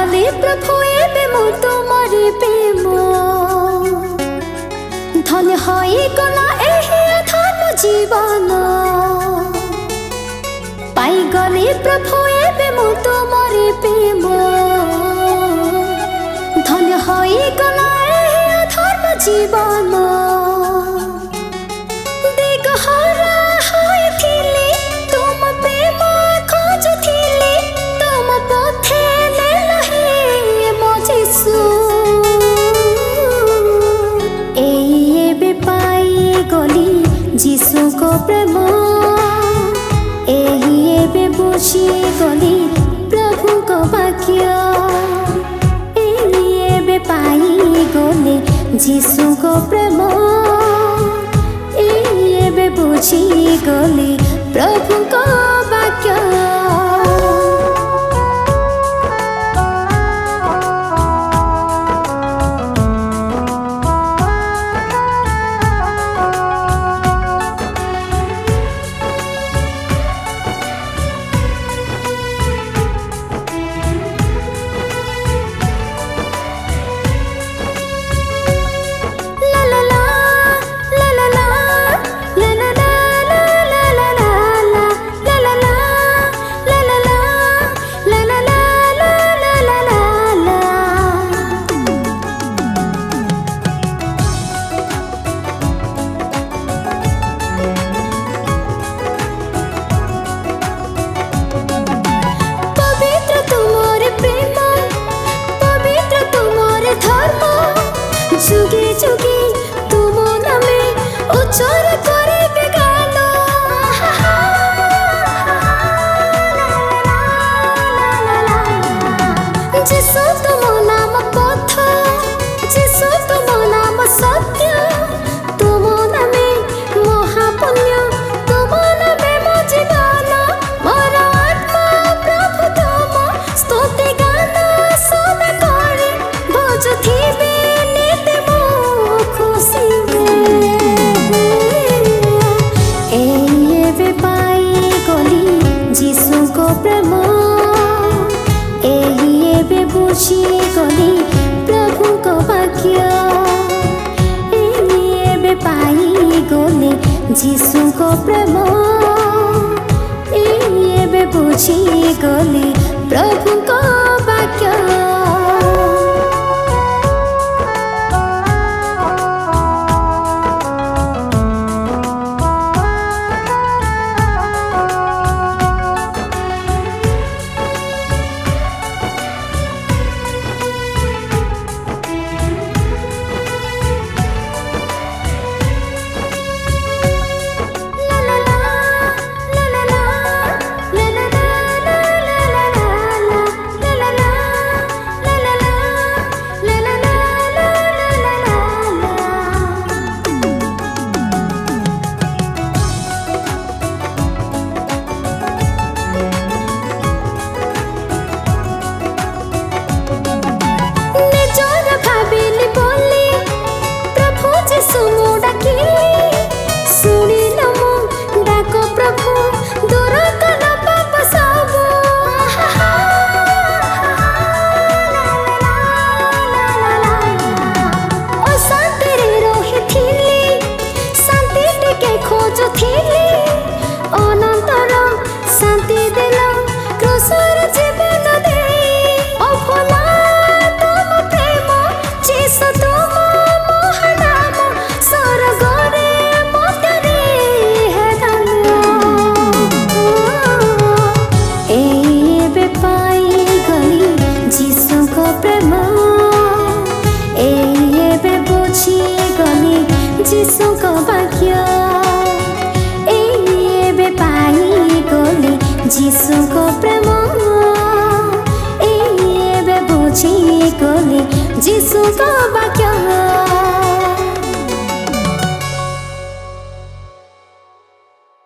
गले प्रभु एबे मु तुमरे प्रेम धन्य होई गला एही अधर्म जीवन पाई गले प्रभु एबे मु तुमरे प्रेम धन्य होई गला एही अधर्म जीवन दिगहरा होइथिली तुम प्रेम खोजुथिली तुम पथे नेलहि मो जीसु एबे पाई गली जीसु को प्रेम एबे बुझी गली प्रभु को वाक्य एबे पाई गले जीसु को प्रेम एबे बुझी गली प्रभु को वाक्य जुगे जुगे तुम नामे उच्चार करे गान जीसु तुम नाम पथ जीसु तुम नाम सत्य तुम नामे महापुण्य तुम नामे मो जीवन मोर आत्मा प्रभु तुम स्तुति गान सदा करे भजुथिबे बुझी गली प्रभु को वाक्य एबे पाई गले जीसु को प्रेम एबे बुझी गली प्रभु को वाक्य जीसु को वाक्य एबे पाई गले जीसु को प्रेम एबे बुझी गले जीसु को वाक्य।